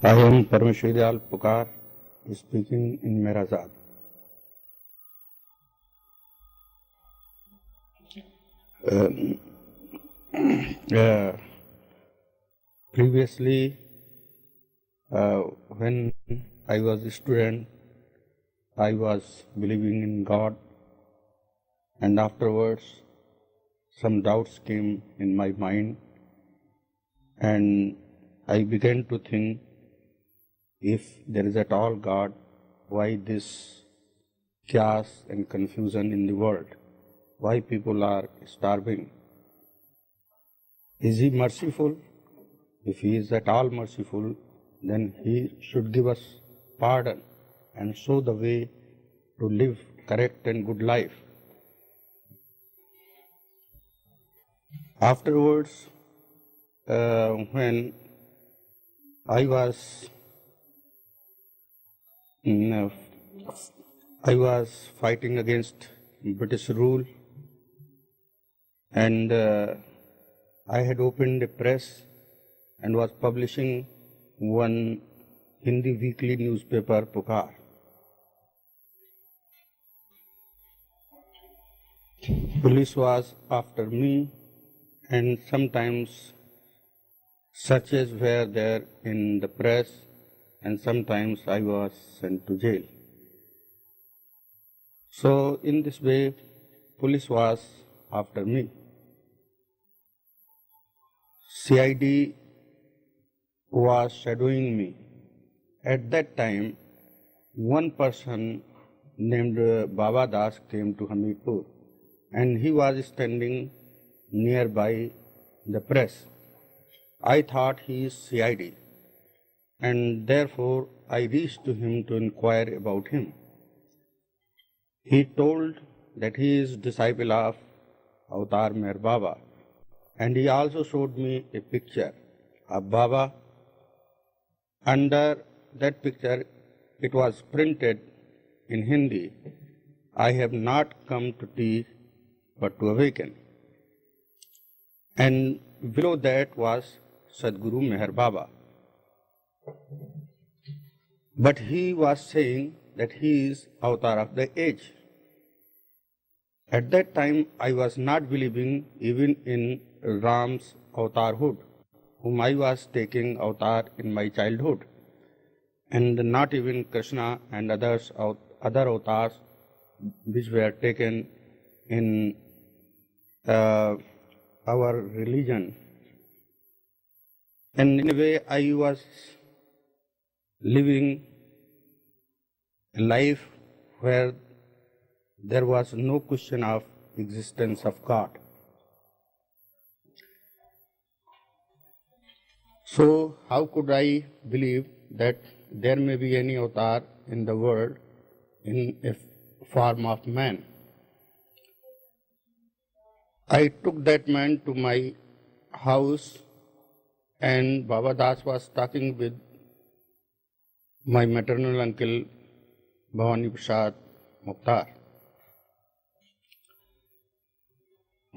I am Parmeshwar Dayal Pukar, speaking in Mehrazad. Previously, when I was a student, I was believing in God, and afterwards, some doubts came in my mind, and I began to think, if there is at all God, why this chaos and confusion in the world? Why people are starving? Is He merciful? If He is at all merciful, then He should give us pardon and show the way to live correct and good life. Afterwards, when I was fighting against British rule, and I had opened a press and was publishing one Hindi weekly newspaper, Pukar. Police was after me, and sometimes searches were there in the press, and sometimes I was sent to jail. So in this way, police was after me. CID was shadowing me. At that time, one person named Baba Das came to Hamidpur, and he was standing nearby the press. I thought he is CID, and therefore I reached to him to inquire about him. He told that he is disciple of Avatar Meher Baba, and he also showed me a picture of Baba. Under that picture, it was printed in Hindi, "I have not come to teach but to awaken." And below that was Sadguru Meher Baba. But he was saying that he is Avatar of the age. At that time, I was not believing even in Ram's avatarhood, whom I was taking avatar in my childhood, and not even Krishna and other avatars which were taken in our religion. And in a way, I was living a life where there was no question of existence of God. So how could I believe that there may be any avatar in the world in a form of man? I took that man to my house, and Baba Das was talking with my maternal uncle Bhavani Prasad Mukhtar.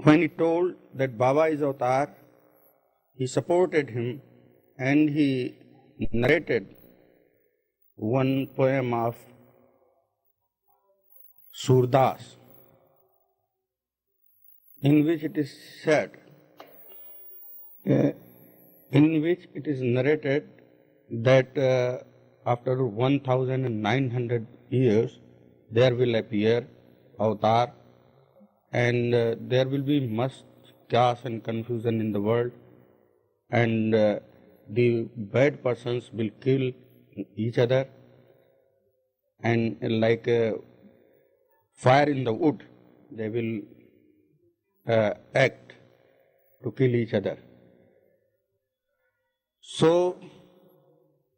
When he told that Baba is avatar, he supported him, and he narrated one poem of Surdas, in which it is said, in which it is narrated that after 1900 years there will appear avatar, and there will be much chaos and confusion in the world, and the bad persons will kill each other, and like fire in the wood, they will act to kill each other. So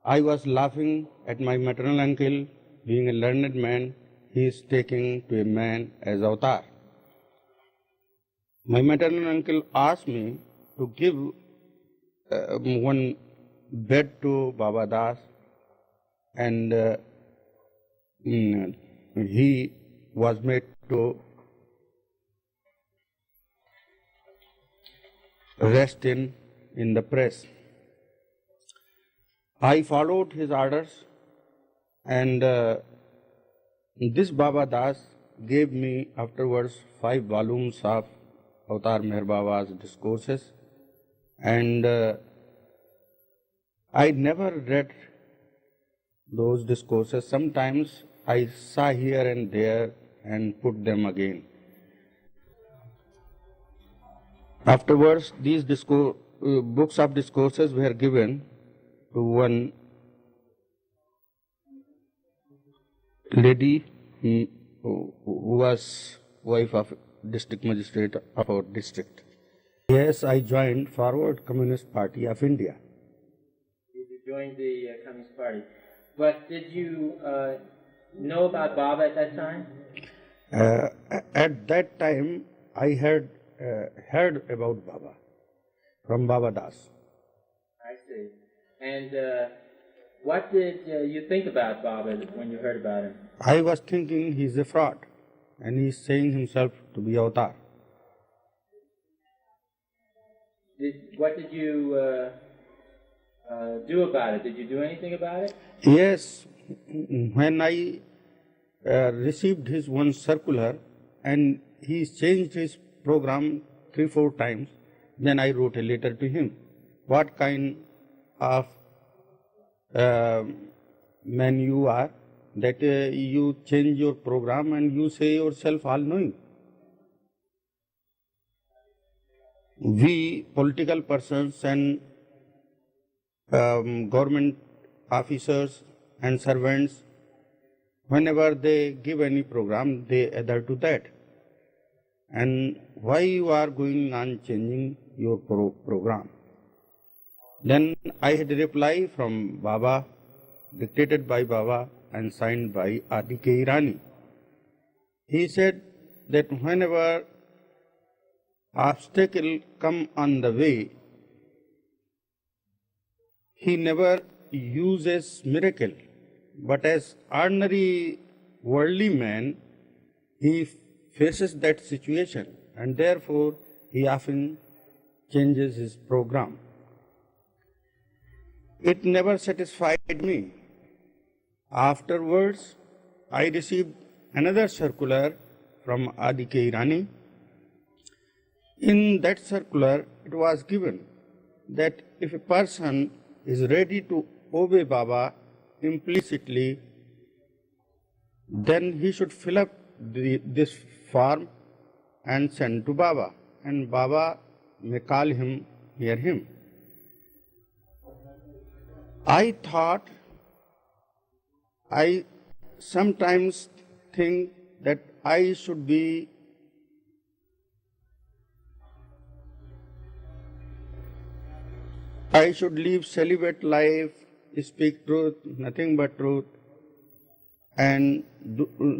I was laughing at my maternal uncle. Being a learned man, he is taking to a man as avatar. My maternal uncle asked me to give one bed to Baba Das, and he was made to rest in the press. I followed his orders, and this Baba Das gave me afterwards 5 volumes of Avatar Meher Baba's discourses, and I never read those discourses. Sometimes I saw here and there and put them again. Afterwards, these books of discourses were given to one lady who was wife of district magistrate of our district. Yes, I joined Forward Communist Party of India. You joined the Communist Party. But did you know about Baba at that time? At that time, I had heard about Baba from Baba Das. I see. And what did you think about Baba when you heard about him? I was thinking he's a fraud, and he's saying himself to be Avatar. What did you do about it? Did you do anything about it? Yes, when I received his one circular and he changed his program 3-4 times, then I wrote a letter to him. What kind of man you are that you change your program and you say yourself all-knowing? We political persons and government officers and servants, whenever they give any program, they adhere to that. And why you are going on changing your program? Then I had a reply from Baba, dictated by Baba and signed by R.D.K. Irani. He said that whenever obstacle come on the way, he never uses miracle, but as ordinary worldly man, he faces that situation, and therefore he often changes his program. It never satisfied me. Afterwards, I received another circular from R.D.K. Irani. In that circular, it was given that if a person is ready to obey Baba implicitly, then he should fill up this form and send to Baba, and Baba may call him, hear him. I sometimes think that I should live celibate life, speak truth, nothing but truth, and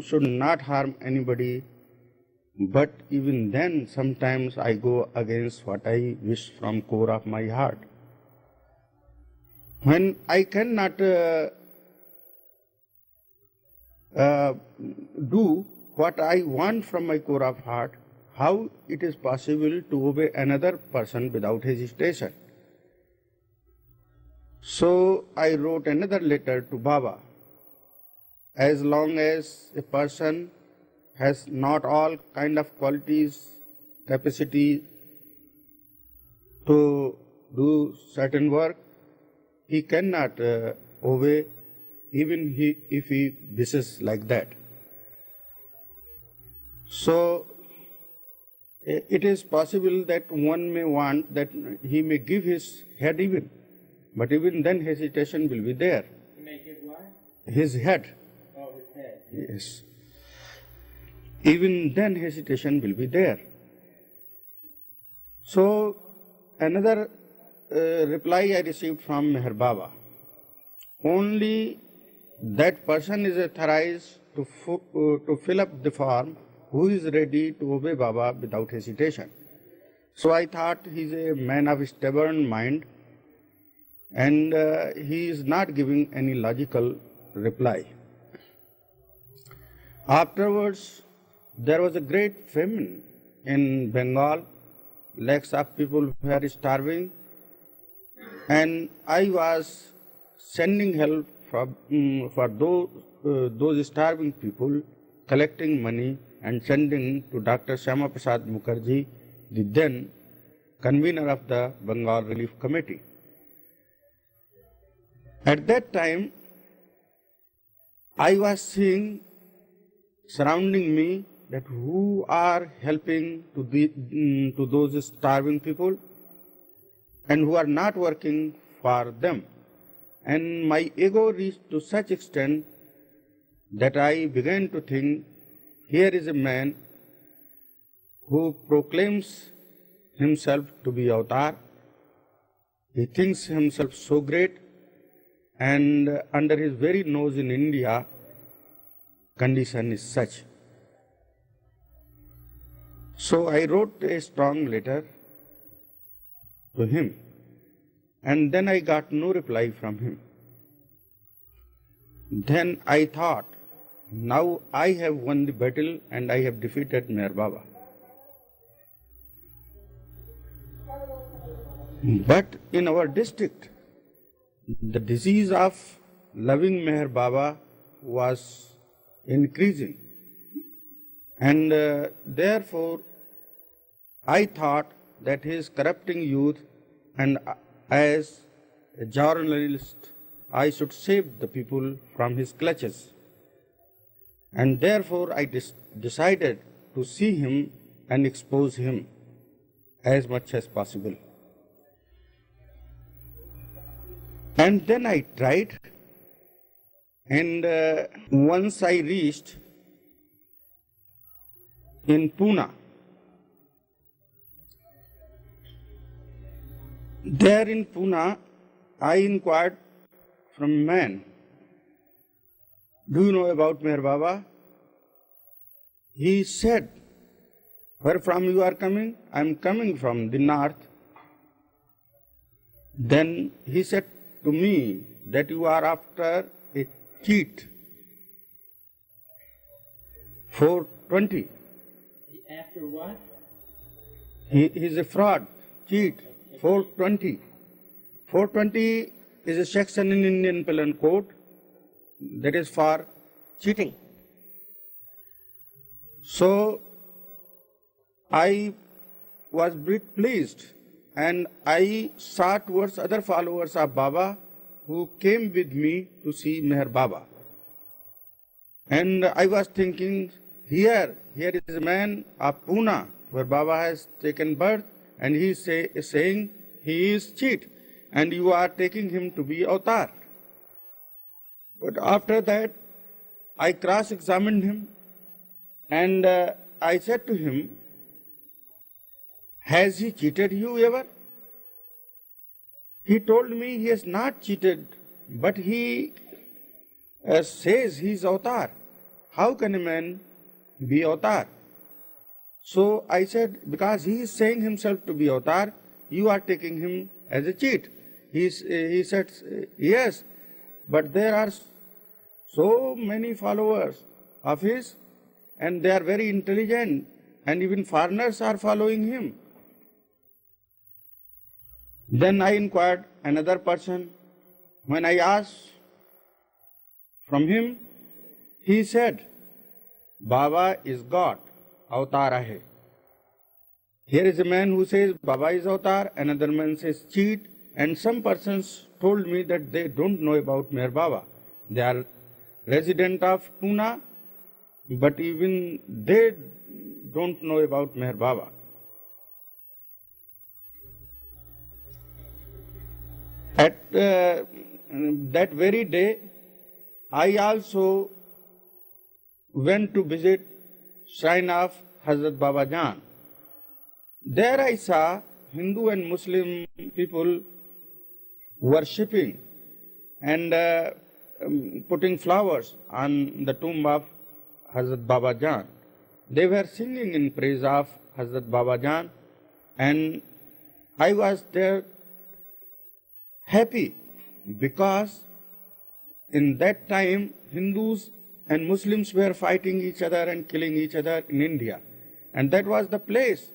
should not harm anybody. But even then, sometimes I go against what I wish from core of my heart. When I cannot do what I want from my core of heart, how it is possible to obey another person without hesitation? So I wrote another letter to Baba. As long as a person has not all kind of qualities, capacity to do certain work, he cannot obey even if he wishes like that. So it is possible that one may want that he may give his head even, but even then hesitation will be there. He may give what? His head. Oh, his head. Yes. Even then hesitation will be there. So another reply I received from Meher Baba. Only that person is authorized to fill up the form who is ready to obey Baba without hesitation. So I thought he is a man of stubborn mind, and he is not giving any logical reply. Afterwards, there was a great famine in Bengal. Lakhs of people were starving, and I was sending help for those starving people, collecting money and sending to Dr. Syama Prasad Mukherjee, the then convener of the Bengal Relief Committee. At that time, I was seeing surrounding me that who are helping to those starving people and who are not working for them. And my ego reached to such extent that I began to think, here is a man who proclaims himself to be avatar. He thinks himself so great, and under his very nose in India, condition is such. So I wrote a strong letter to him, and then I got no reply from him. Then I thought, now I have won the battle and I have defeated Meher Baba. But in our district, the disease of loving Meher Baba was increasing. And therefore, I thought that he is corrupting youth, and as a journalist, I should save the people from his clutches. And therefore, I decided to see him and expose him as much as possible. And then I tried, and once I reached in Pune. There in Pune, I inquired from a man, do you know about Meher Baba? He said, where from you are coming? I am coming from the north. Then he said to me that you are after a cheat. 420. After what? He is a fraud, cheat. 420. 420 is a section in Indian Penal Code that is for cheating. So I was very pleased, and I saw towards other followers of Baba who came with me to see Meher Baba. And I was thinking, here is a man of Pune where Baba has taken birth, and he is saying he is cheat, and you are taking him to be avatar. But after that, I cross-examined him, and I said to him, has he cheated you ever? He told me he has not cheated, but he says he is avatar. How can a man be avatar? So I said, because he is saying himself to be avatar, you are taking him as a cheat. He said, yes, but there are so many followers of his, and they are very intelligent, and even foreigners are following him. Then I inquired another person. When I asked from him, he said, Baba is God, avatar hai. Here is a man who says Baba is avatar, another man says cheat, and some persons told me that they don't know about Meher Baba. They are resident of Pune, but even they don't know about Meher Baba. At that very day, I also went to visit shrine of Hazrat Baba Jan. There I saw Hindu and Muslim people worshipping and putting flowers on the tomb of Hazrat Baba Jan. They were singing in praise of Hazrat Baba Jan, and I was there happy because in that time Hindus and Muslims were fighting each other and killing each other in India. And that was the place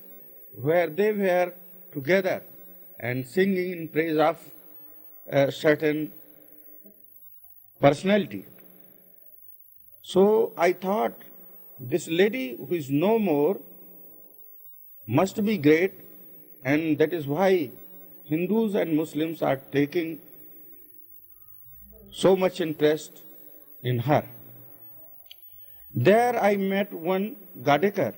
where they were together and singing in praise of certain personality. So I thought, this lady who is no more must be great, and that is why Hindus and Muslims are taking so much interest in her. There I met one Gadekar.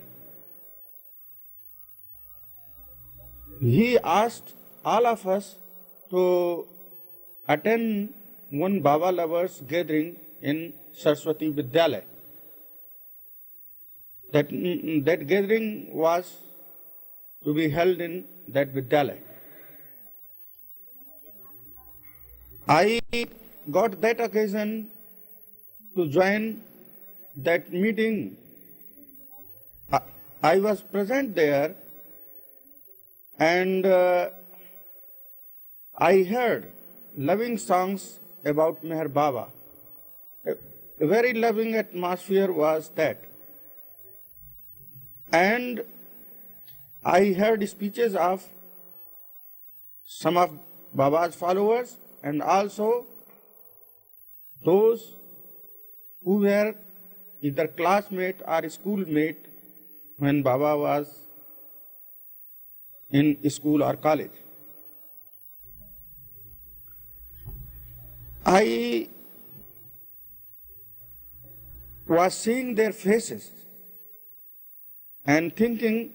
He asked all of us to attend one Baba lovers gathering in Saraswati Vidyalaya. That gathering was to be held in that Vidyalaya. I got that occasion to join that meeting. I was present there, and I heard loving songs about Meher Baba. A very loving atmosphere was that. And I heard speeches of some of Baba's followers and also those who were either classmate or schoolmate when Baba was in school or college. I was seeing their faces and thinking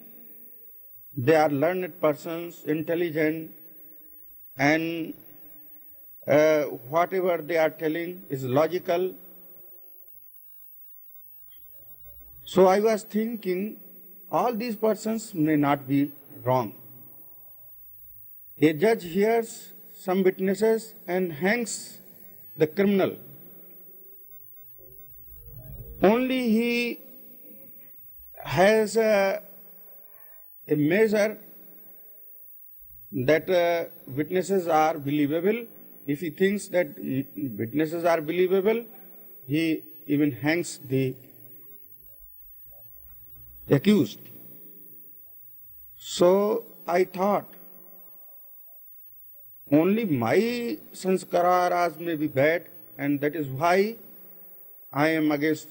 they are learned persons, intelligent, and whatever they are telling is logical. So I was thinking, all these persons may not be wrong. A judge hears some witnesses and hangs the criminal. Only he has a measure that witnesses are believable. If he thinks that witnesses are believable, he even hangs the accused. So I thought, only my sanskaras may be bad, and that is why I am against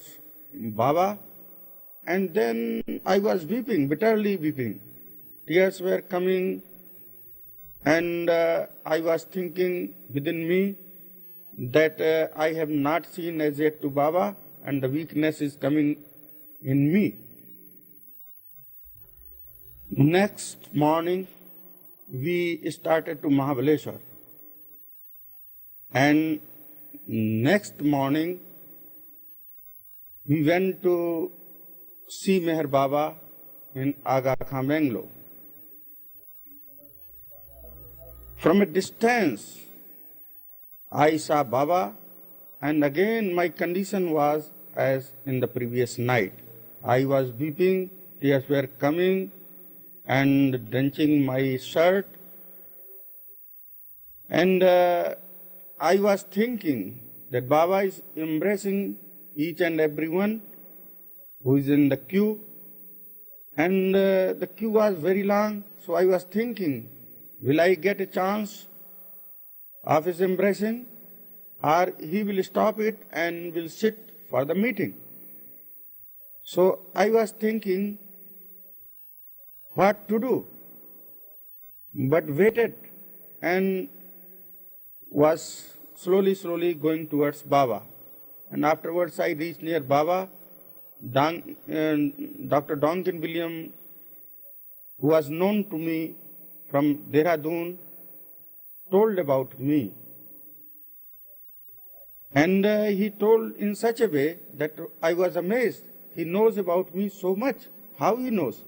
Baba. And then I was weeping, bitterly weeping. Tears were coming, and I was thinking within me that I have not seen as yet to Baba, and the weakness is coming in me. Next morning, we started to Mahabaleshwar. And next morning, we went to see Meher Baba in Aga Khan, Bangalore. From a distance, I saw Baba, and again my condition was as in the previous night. I was weeping, tears were coming and drenching my shirt. And I was thinking that Baba is embracing each and everyone who is in the queue. And the queue was very long, so I was thinking, will I get a chance of his embracing, or he will stop it and will sit for the meeting? So I was thinking what to do, but waited and was slowly going towards Baba. And afterwards I reached near Baba. Dr. Donkin William, who was known to me from Dehradun, told about me. And he told in such a way that I was amazed. He knows about me so much. How he knows?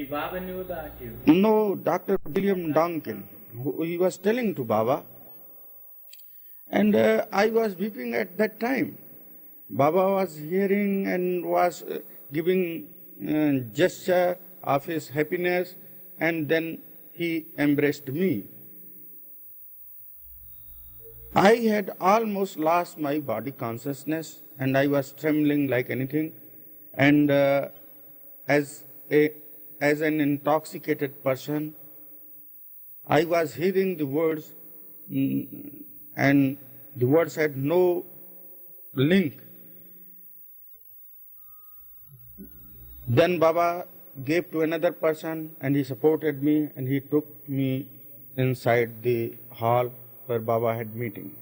Baba knew about you? No, Dr. William Donkin. He was telling to Baba. And I was weeping at that time. Baba was hearing and was giving gesture of his happiness, and then he embraced me. I had almost lost my body consciousness, and I was trembling like anything. And as an intoxicated person, I was hearing the words, and the words had no link. Then Baba gave to another person and he supported me and he took me inside the hall where Baba had meeting.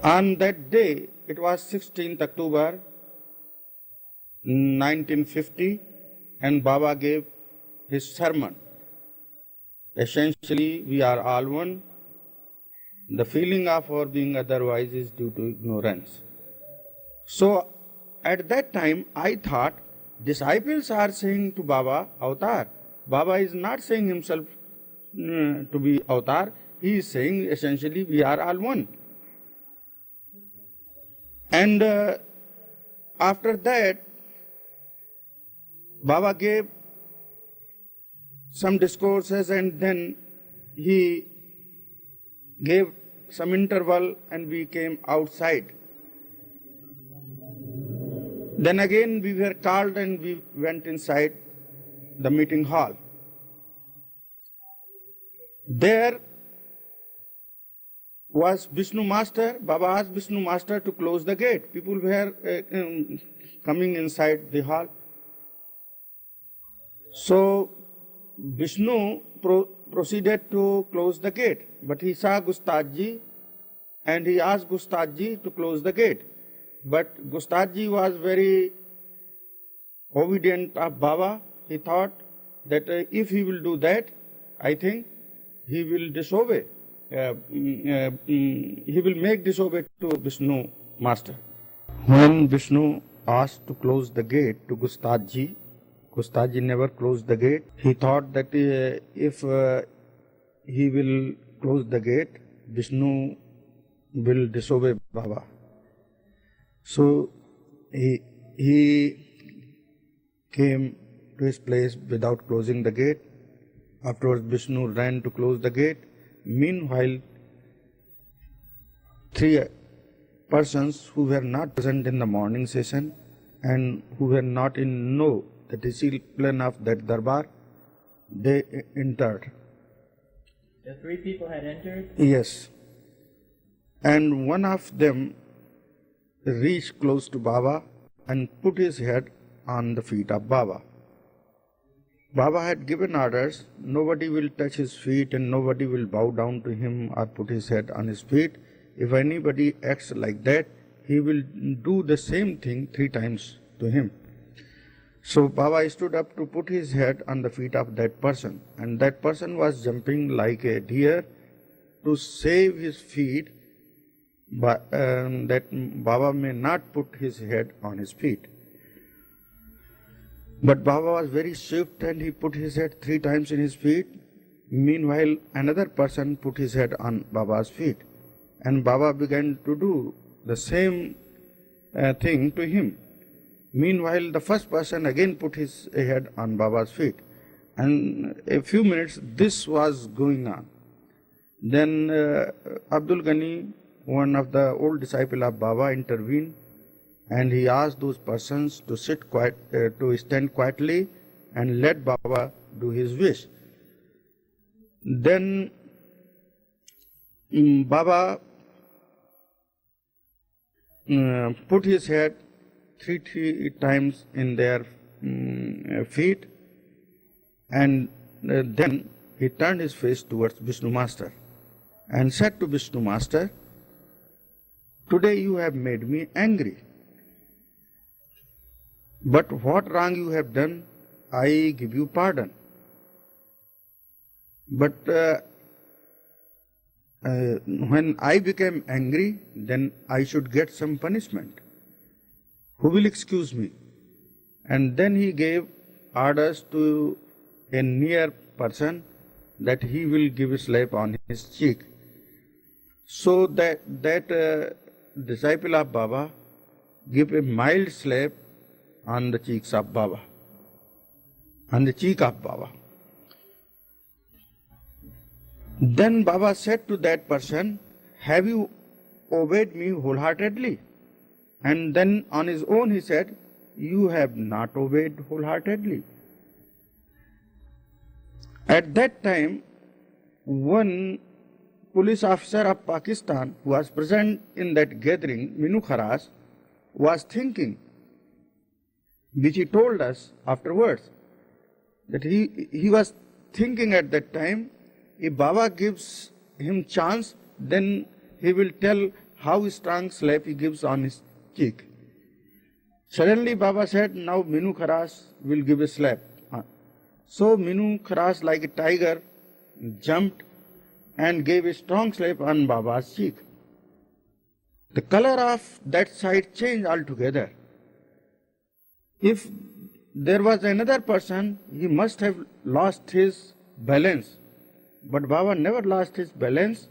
On that day, it was 16th October 1950, and Baba gave his sermon. Essentially, we are all one. The feeling of our being otherwise is due to ignorance. So, at that time, I thought disciples are saying to Baba, Avatar. Baba is not saying himself to be Avatar. He is saying essentially we are all one. And after that, Baba gave some discourses and then he gave some interval and we came outside. Then again we were called and we went inside the meeting hall. There was Vishnu Master. Baba asked Vishnu Master to close the gate. People were coming inside the hall. So Vishnu proceeded to close the gate, but he saw Gustad Ji and he asked Gustad Ji to close the gate. But Gustad Ji was very obedient of Baba. He thought that if he will do that, I think he will disobey. He will make disobey to Vishnu Master. When Vishnu asked to close the gate to Gustad Ji never closed the gate. He thought that if he will close the gate, Vishnu will disobey Baba. So he came to his place without closing the gate. Afterwards, Vishnu ran to close the gate. Meanwhile, 3 persons who were not present in the morning session and who were not in the discipline of that darbar, they entered. The 3 people had entered? Yes. And one of them reached close to Baba and put his head on the feet of Baba. Baba had given orders, nobody will touch his feet and nobody will bow down to him or put his head on his feet. If anybody acts like that, he will do the same thing 3 times to him. So Baba stood up to put his head on the feet of that person, and that person was jumping like a deer to save his feet, but that Baba may not put his head on his feet. But Baba was very swift and he put his head 3 times in his feet. Meanwhile, another person put his head on Baba's feet, and Baba began to do the same thing to him. Meanwhile, the first person again put his head on Baba's feet, and a few minutes this was going on. Then Abdul Ghani, one of the old disciple of Baba, intervened, and he asked those persons to to stand quietly and let Baba do his wish. Then Baba put his head 3 times in their feet, and then he turned his face towards Vishnu Master and said to Vishnu Master, "Today you have made me angry. But what wrong you have done, I give you pardon. But when I became angry, then I should get some punishment. Who will excuse me?" And then he gave orders to a near person that he will give a slap on his cheek. So that disciple of Baba gave a mild slap on the cheeks of Baba, on the cheek of Baba. Then Baba said to that person, "Have you obeyed me wholeheartedly?" And then on his own he said, "You have not obeyed wholeheartedly." At that time, one police officer of Pakistan who was present in that gathering, Minu Kharas, was thinking, which he told us afterwards, that he was thinking at that time, if Baba gives him chance, then he will tell how strong slap he gives on his cheek. Suddenly Baba said, now Minu Kharas will give a slap. So Minu Kharas, like a tiger, jumped and gave a strong slap on Baba's cheek. The color of that side changed altogether. If there was another person, he must have lost his balance. But Baba never lost his balance.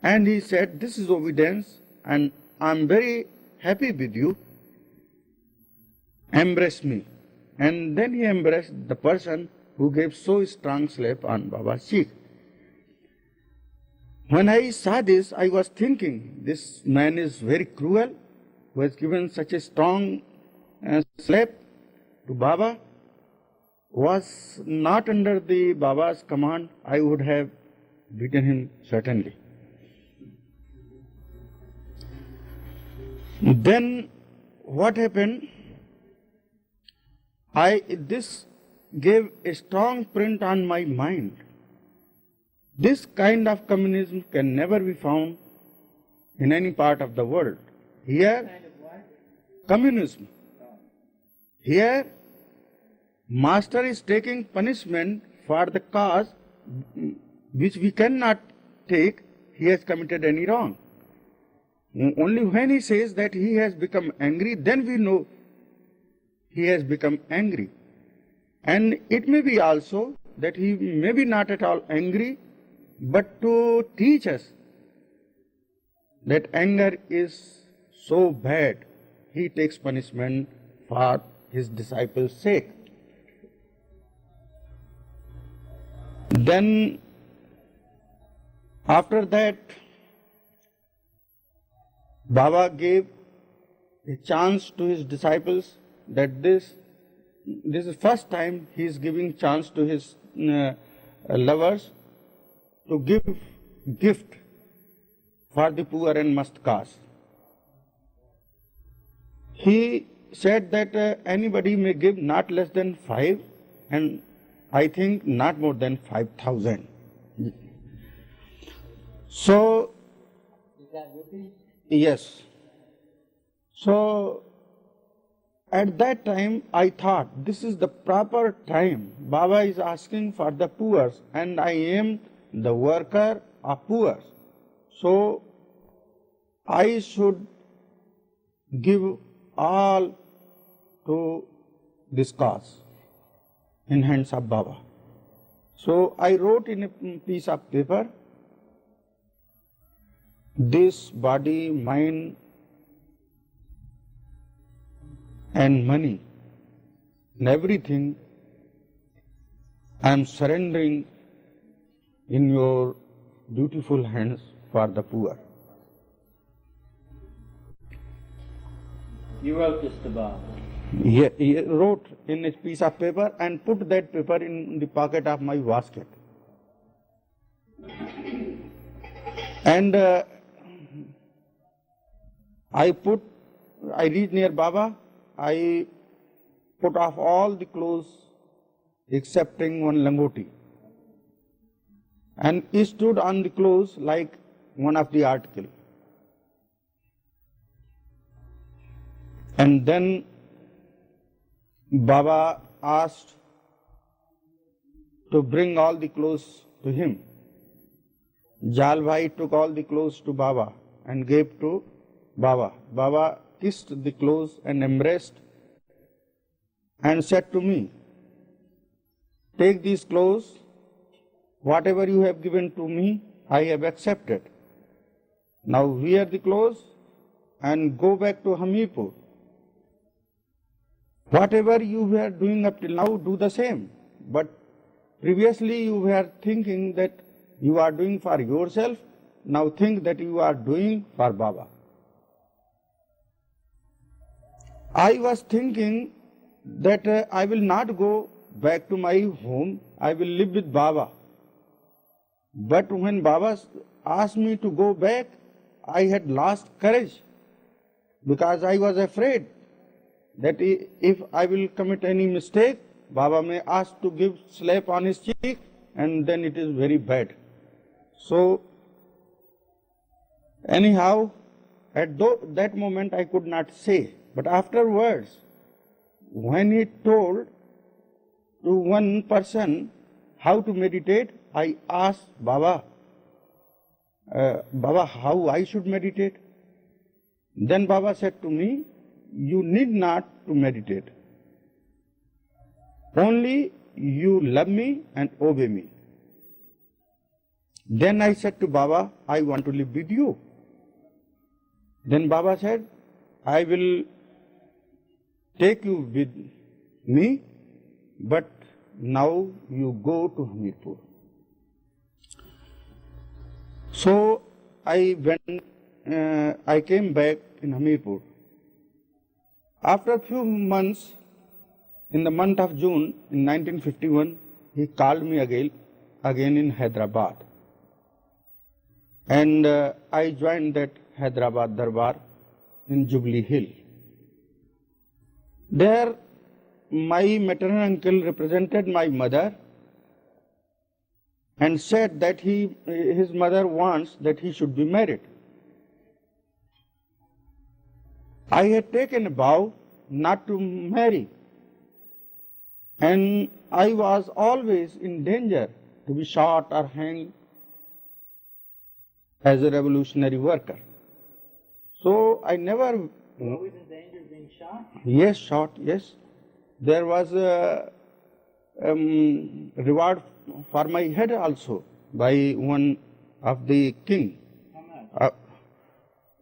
And he said, this is obedience and I am very happy with you. Embrace me. And then he embraced the person who gave so strong slap on Baba's cheek. When I saw this, I was thinking, this man is very cruel, who has given such a strong slap to Baba. Was not under the Baba's command, I would have beaten him certainly. Then what happened? This gave a strong print on my mind. This kind of communism can never be found in any part of the world. Here, Kind of what? communism. Here, master is taking punishment for the cause which we cannot take. He has committed any wrong. Only when he says that he has become angry, then we know he has become angry. And it may be also that he may be not at all angry, but to teach us that anger is so bad, he takes punishment for his disciples' sake. Then, after that, Baba gave a chance to his disciples that this is the first time he is giving chance to his lovers to give gift for the poor and must cause. He said that anybody may give not less than 5 and I think not more than 5,000. So, Is that rupees? yes. So, at that time I thought this is the proper time. Baba is asking for the poor and I am the worker of poor. So, I should give all to this cause in hands of Baba. So, I wrote in a piece of paper, this body, mind and money and everything I am surrendering in your beautiful hands for the poor. You wrote this to Baba. He wrote in a piece of paper and put that paper in the pocket of my waistcoat. And I reached near Baba, I put off all the clothes excepting one langoti. And he stood on the clothes like one of the article. And then Baba asked to bring all the clothes to him. Jal Bhai took all the clothes to Baba and gave to Baba. Baba kissed the clothes and embraced and said to me, take these clothes, whatever you have given to me, I have accepted. Now wear the clothes and go back to Hamirpur. Whatever you were doing up till now, do the same. But previously you were thinking that you are doing for yourself, now think that you are doing for Baba. I was thinking that I will not go back to my home, I will live with Baba. But when Baba asked me to go back, I had lost courage because I was afraid that if I will commit any mistake, Baba may ask to give slap on his cheek and then it is very bad. So anyhow, at that moment I could not say, but afterwards, when he told to one person how to meditate, I asked Baba, Baba, how I should meditate? Then Baba said to me, you need not to meditate. Only you love me and obey me. Then I said to Baba, I want to live with you. Then Baba said, I will take you with me, but now you go to Hamirpur. So I came back in Hamirpur. After a few months, in the month of June in 1951, he called me again in Hyderabad. And I joined that Hyderabad Darbar in Jubilee Hill. There, my maternal uncle represented my mother and said that his mother wants that he should be married. I had taken a vow not to marry, and I was always in danger to be shot or hanged as a revolutionary worker. So I never... Always in danger of being shot? Yes, shot, yes. There was a reward for my head also by one of the king. How much?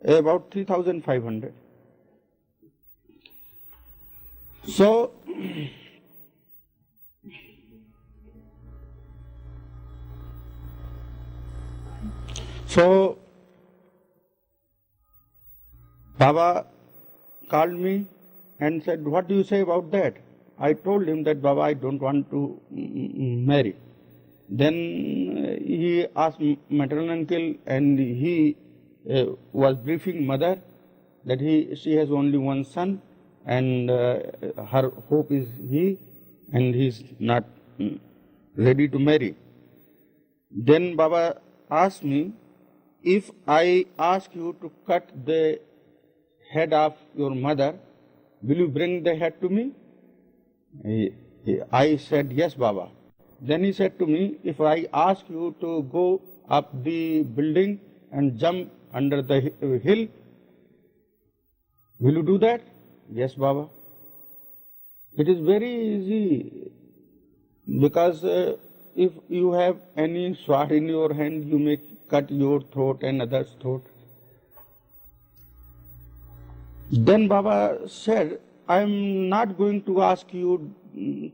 About 3,500. So Baba called me and said, what do you say about that? I told him that, Baba, I don't want to marry. Then he asked maternal uncle, and he was briefing mother that she has only one son, and her hope is he, and he is not ready to marry. Then Baba asked me, if I ask you to cut the head of your mother, will you bring the head to me? I said, yes, Baba. Then he said to me, if I ask you to go up the building and jump under the hill, will you do that? Yes, Baba. It is very easy, because if you have any sword in your hand, you may cut your throat and others' throat. Then Baba said, I am not going to ask you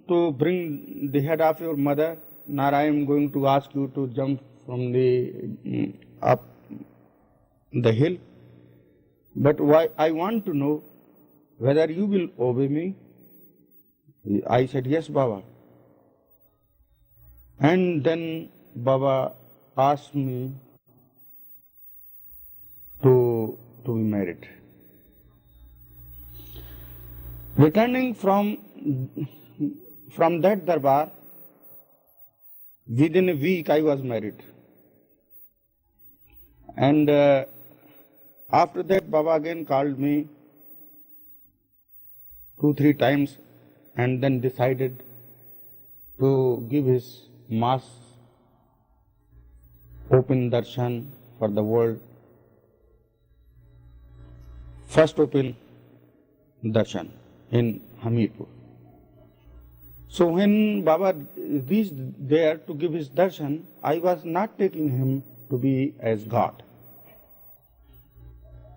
to bring the head of your mother, nor I am going to ask you to jump from the up the hill. But I want to know whether you will obey me. I said, yes, Baba. And then Baba asked me to be married. Returning from that darbar, within a week I was married. And after that, Baba again called me 2-3 times and then decided to give his mass open darshan for the world. First open darshan in Hamirpur. So when Baba reached there to give his darshan, I was not taking him to be as God.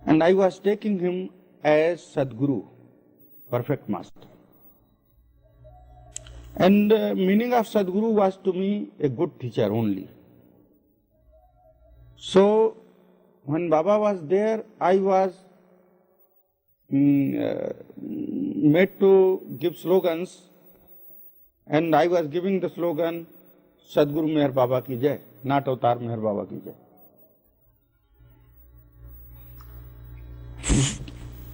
And I was taking him as Sadguru, perfect master. And meaning of Sadguru was to me a good teacher only. So when Baba was there, I was made to give slogans, and I was giving the slogan, सदगुरु मेहर बाबा की जय, नाट अवतार मेहर बाबा की जय।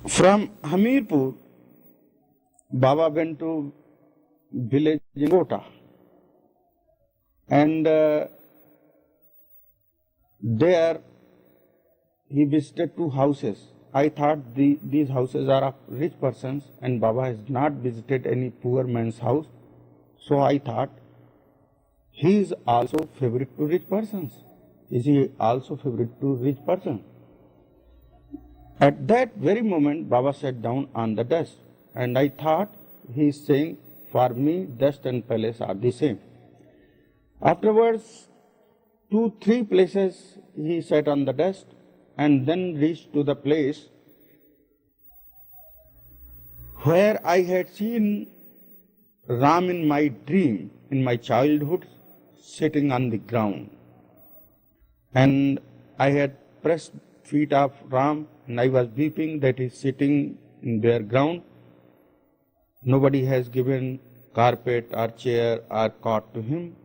From Hamirpur, Baba went to village in Kota, and there he visited two houses. I thought these houses are of rich persons, and Baba has not visited any poor man's house. So I thought, he is also favorite to rich persons. Is he also favorite to rich persons? At that very moment, Baba sat down on the desk, and I thought he is saying, for me, dust and palace are the same. Afterwards, 2-3 places he sat on the desk, and then reached to the place where I had seen Ram in my dream, in my childhood, sitting on the ground. And I had pressed feet of Ram, and I was weeping that he is sitting in bare ground. Nobody has given carpet or chair or cot to him.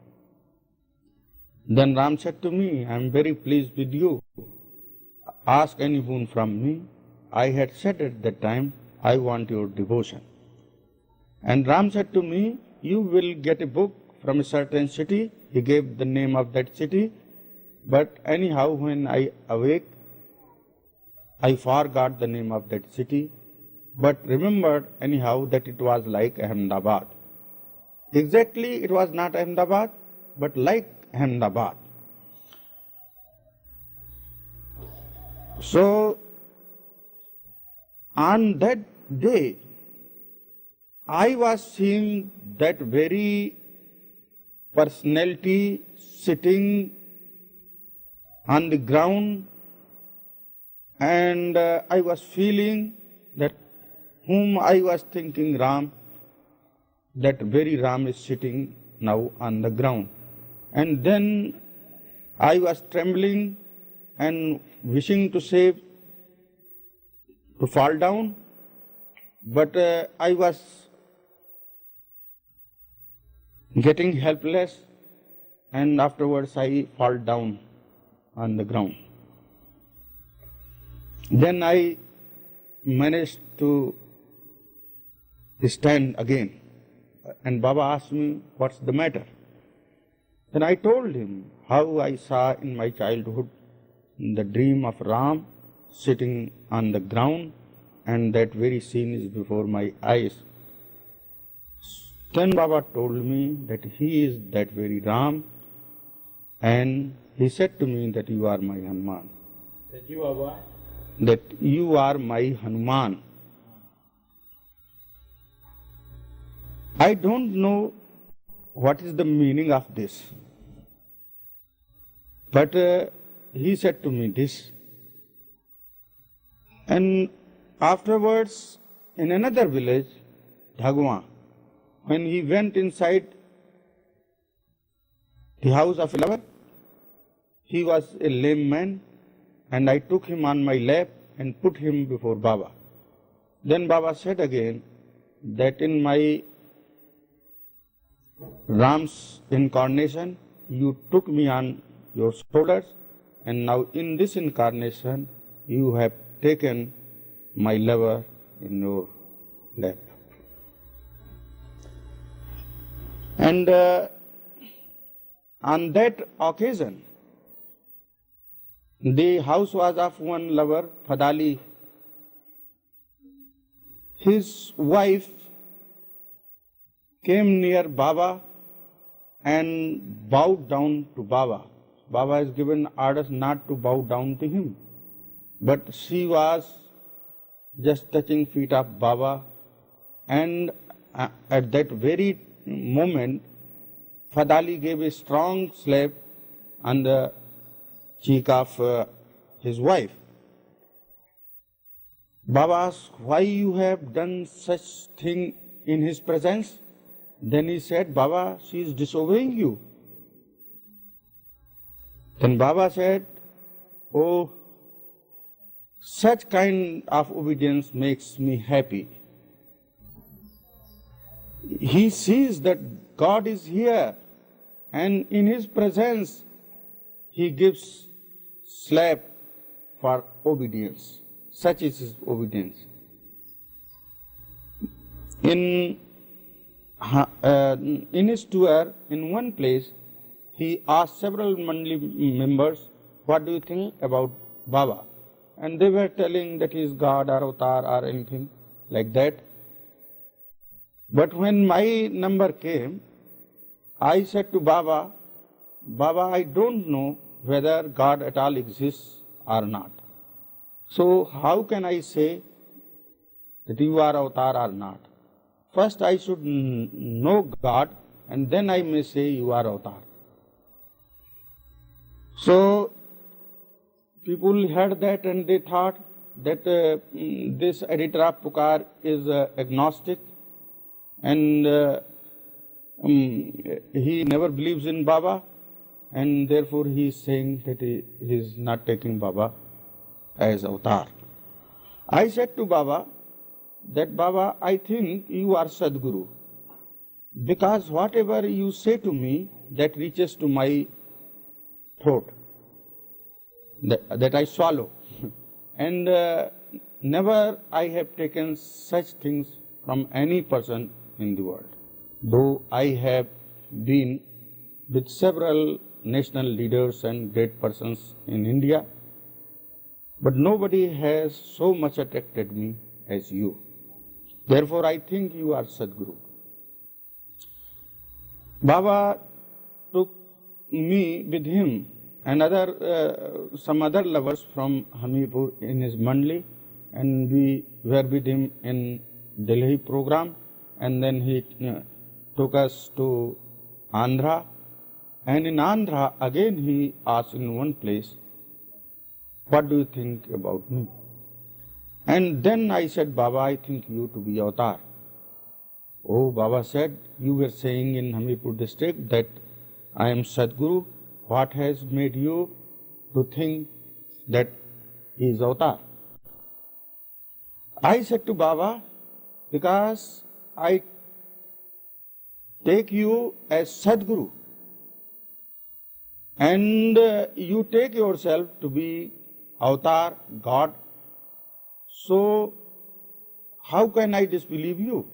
Then Ram said to me, I am very pleased with you. Ask any boon from me. I had said at that time, I want your devotion. And Ram said to me, you will get a book from a certain city. He gave the name of that city. But anyhow, when I awake, I forgot the name of that city, but remembered anyhow that it was like Ahmedabad. Exactly, it was not Ahmedabad, but like Ahmedabad. So, on that day, I was seeing that very personality sitting on the ground, and I was feeling that whom I was thinking Ram, that very Ram is sitting now on the ground. And then I was trembling and wishing to save, to fall down, but I was getting helpless, and afterwards I fall down on the ground. Then I managed to stand again, and Baba asked me, what's the matter? Then I told him how I saw in my childhood the dream of Ram sitting on the ground, and that very scene is before my eyes. Then Baba told me that he is that very Ram, and he said to me that you are my Hanuman. That you are what? That you are my Hanuman. I don't know what is the meaning of this, but he said to me this. And afterwards, in another village, Dhagwa, when he went inside the house of a lover, he was a lame man, and I took him on my lap and put him before Baba. Then Baba said again that in my Ram's incarnation, you took me on your shoulders, and now in this incarnation, you have taken my lover in your lap. And on that occasion, the house was of one lover, Fadali. His wife came near Baba and bowed down to Baba. Baba has given orders not to bow down to him, but she was just touching feet of Baba, and at that very moment, Fadali gave a strong slap on the cheek of his wife. Baba asked, why you have done such thing in his presence? Then he said, Baba, she is disobeying you. Then Baba said, oh, such kind of obedience makes me happy. He sees that God is here, and in his presence he gives slap for obedience. Such is his obedience. In his tour, in one place, he asked several Mandali members, what do you think about Baba? And they were telling that he is God or avatar or anything like that. But when my number came, I said to Baba, Baba, I don't know whether God at all exists or not. So how can I say that you are avatar or not? First I should know God, and then I may say you are avatar. So people heard that and they thought that this editor of Pukar is agnostic, and he never believes in Baba, and therefore he is saying that he is not taking Baba as avatar. I said to Baba that, Baba, I think you are Sadguru, because whatever you say to me, that reaches to my throat, that I swallow. And never I have taken such things from any person in the world. Though I have been with several national leaders and great persons in India, but nobody has so much attracted me as you. Therefore, I think you are Sadguru. Baba took me with him and some other lovers from Hamipur in his Mandali, and we were with him in Delhi program, and then he took us to Andhra, and in Andhra again he asked in one place, what do you think about me? And then I said, Baba, I think you to be avatar. Oh, Baba said, you were saying in Hamipur district that I am Sadguru. What has made you to think that he is avatar? I said to Baba, because I take you as Sadguru, and you take yourself to be avatar, God. So how can I disbelieve you?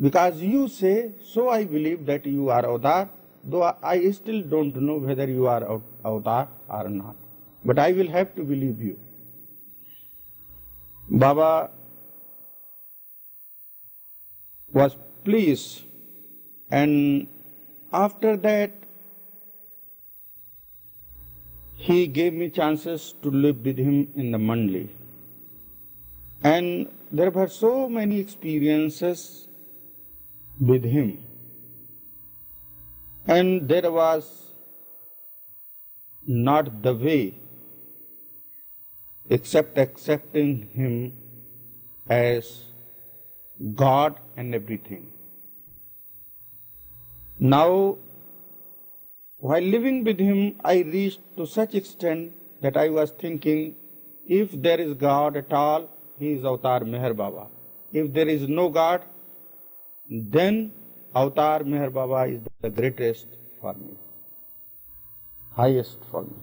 Because you say, so I believe that you are avatar, though I still don't know whether you are avatar or not. But I will have to believe you. Baba was pleased, and after that he gave me chances to live with him in the Mandali. And there were so many experiences with him. And there was not the way except accepting him as God and everything. Now, while living with him, I reached to such extent that I was thinking, if there is God at all, he is Avatar Meher Baba. If there is no God, then Avatar Meher Baba is the greatest for me, highest for me.